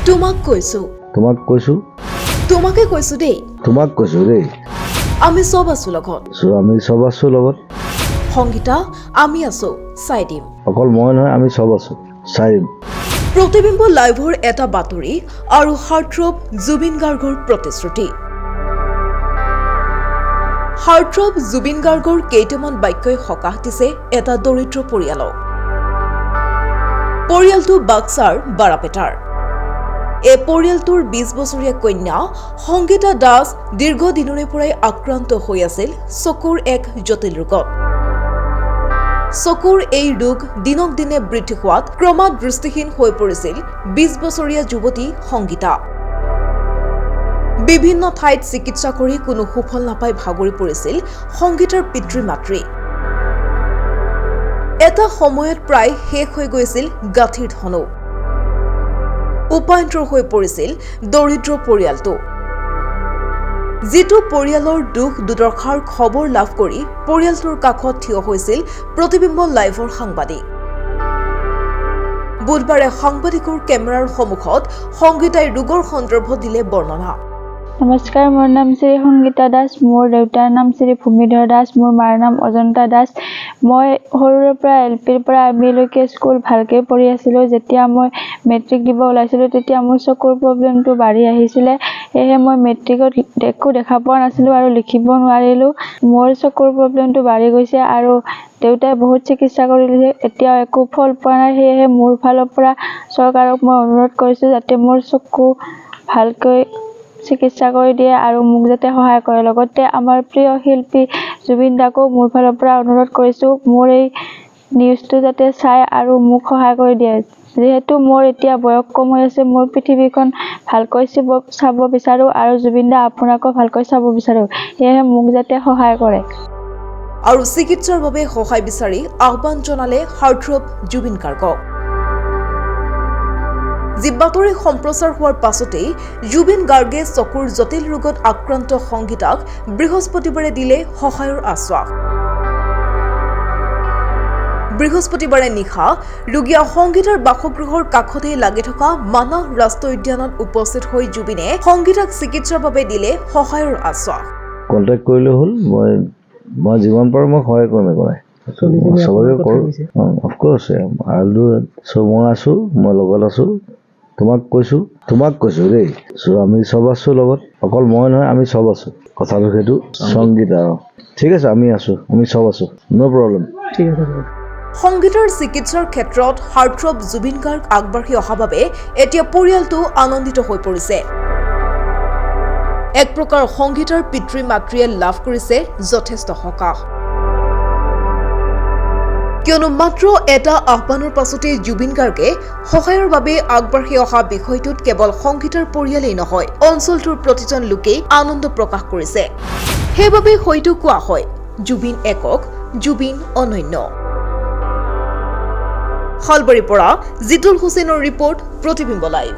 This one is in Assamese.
তোমাক কৈছো তোমাকে কৈছো দেই আমি সব আছো লগত সংগীতা আমি আছো চাই দিম অকল মই নহয় আমি সব আছো চাই দিম প্ৰতিবিম্ব লাইভৰ এটা বাতৰি আৰু হাৰ্টথ্ৰব জুবিন গাৰ্গৰ প্ৰতিশ্ৰুতি হাৰ্টথ্ৰব জুবিন গাৰ্গৰ কেইটামান বাক্যই সকাহ দিছে এটা দৰিদ্ৰ পৰিয়ালক পৰিয়ালটো বাক্সাৰ বাৰাপেটাৰ এই পৰিয়ালটোৰ 20 বছৰীয়া কন্যা সংগীতা দাস দীৰ্ঘদিনৰে পৰাই আক্ৰান্ত হৈ আছিল চকুৰ এক জটিল ৰোগত চকুৰ এই ৰোগ দিনক দিনে বৃদ্ধি হোৱাত ক্ৰমাৎ দৃষ্টিহীন হৈ পৰিছিল 20 বছৰীয়া যুৱতী সংগীতা বিভিন্ন ঠাইত চিকিৎসা কৰি কোনো সুফল নাপাই ভাগৰি পৰিছিল সংগীতাৰ পিতৃ-মাতৃ এটা সময়ত প্ৰায় শেষ হৈ গৈছিল গাঁঠিৰ ধনু উপায়ন্তৰ হৈ পৰিছিল দৰিদ্ৰ পৰিয়ালটো যিটো পৰিয়ালৰ দুখ দুৰ্দশাৰ খবৰ লাভ কৰি পৰিয়ালটোৰ কাষত থিয় হৈছিল প্ৰতিবিম্ব লাইভৰ সাংবাদিক বুধবাৰে সাংবাদিকৰ কেমেৰাৰ সন্মুখত সংগীতাই ৰোগৰ সন্দৰ্ভত দিলে বৰ্ণনা নমস্কাৰ মোৰ নাম শ্ৰী সংগীতা দাস মোৰ দেউতাৰ নাম শ্ৰী ভূমিধৰ দাস মোৰ মাৰ নাম অজন্তা দাস মই সৰুৰে পৰা এলপিৰ পৰা এমএলৈকে স্কুল ভালকে পঢ়ি আছিলোঁ যেতিয়া মই মেট্ৰিক দিব ওলাইছিলোঁ তেতিয়া মোৰ চকুৰ প্ৰব্লেমটো বাঢ়ি আহিছিলে এহে মই মেট্ৰিকত একো দেখা পোৱা নাছিলোঁ আৰু লিখিব নোৱাৰিলোঁ মোৰ চকুৰ প্ৰব্লেমটো বাঢ়ি গৈছে আৰু দেউতাই বহুত চিকিৎসা কৰিলে এতিয়াও একো ফল পোৱা নাই সেয়েহে মোৰ ফালৰ পৰা চৰকাৰক মই অনুৰোধ কৰিছোঁ যাতে মোৰ চকু ভালকৈ চিকিৎসা কৰি দিয়ে আৰু মোক যাতে সহায় কৰে লগতে আমাৰ প্ৰিয় শিল্পী জুবিন দাকো মোৰ ফালৰ পৰা অনুৰোধ কৰিছোঁ মোৰ এই নিউজটো যাতে চাই আৰু মোক সহায় কৰি দিয়ে যেহেতু মোৰ এতিয়া বয়স কম হৈ আছে মোৰ পৃথিৱীখন ভালকৈ চাব বিচাৰোঁ আৰু জুবিন দা আপোনাকো ভালকৈ চাব বিচাৰোঁ সেয়েহে মোক যাতে সহায় কৰে আৰু চিকিৎসাৰ বাবে সহায় বিচাৰি আহ্বান জনালে হাৰ্টথ্ৰব জুবিন গাৰ্গক যি বাতৰি সম্প্ৰচাৰ হোৱাৰ পাছতেই জুবিন গাৰ্গে চকুৰ জটিল ৰোগত আক্ৰান্ত সংগীতাক বৃহস্পতিবাৰে দিলে সহায়ৰ আশ্বাস বৃহস্পতিবাৰে নিশা ৰোগীয়া সংগীতাৰ বাসগৃহৰ কাষতেই লাগি থকা মানাহ ৰাষ্ট্ৰীয় উদ্যানত উপস্থিত হৈ জুবিনে সংগীতাক চিকিৎসাৰ বাবে দিলে সহায়ৰ আশ্বাস কণ্টেক্ট কৰিলে হ'ল মই যিমান পাৰোঁ মই সহায় কৰিম চবকে কৰোঁ অফক'ৰ্চ আৰু মই আছোঁ মই লগত আছোঁ তোমাক কৈছো দেই আমি সব আছো লগত অকল মই নহয় আমি সব আছো কথাটো সেইটো সংগীতা ঠিক আছে আমি সব আছো নো প্ৰব্লেম ঠিক আছে সংগীতৰ চিকিৎসাৰ ক্ষেত্ৰত হাৰ্টথ্ৰব জুবিন গাৰ্গ আগবাঢ়ি অহা বাবে এতিয়া পৰিয়ালটো আনন্দিত হৈ পৰিছে এক প্ৰকাৰ সংগীতৰ পিতৃ-মাতৃয়ে লাভ কৰিছে যথেষ্ট সকাহ কিয়নো মাত্ৰ এটা আহ্বানৰ পাছতে জুবিন গাৰ্গে সহায়ৰ বাবে আগবাঢ়ি অহা বিষয়টোত কেৱল সংগীতৰ পৰিয়ালেই নহয় অঞ্চলটোৰ প্ৰতিজন লোকেই আনন্দ প্ৰকাশ কৰিছে সেইবাবে হয়তো কোৱা হয় জুবিন একক জুবিন অনন্য শালবাৰীৰ পৰা জিতুল হুছেইনৰ ৰিপৰ্ট প্ৰতিবিম্ব লাইভ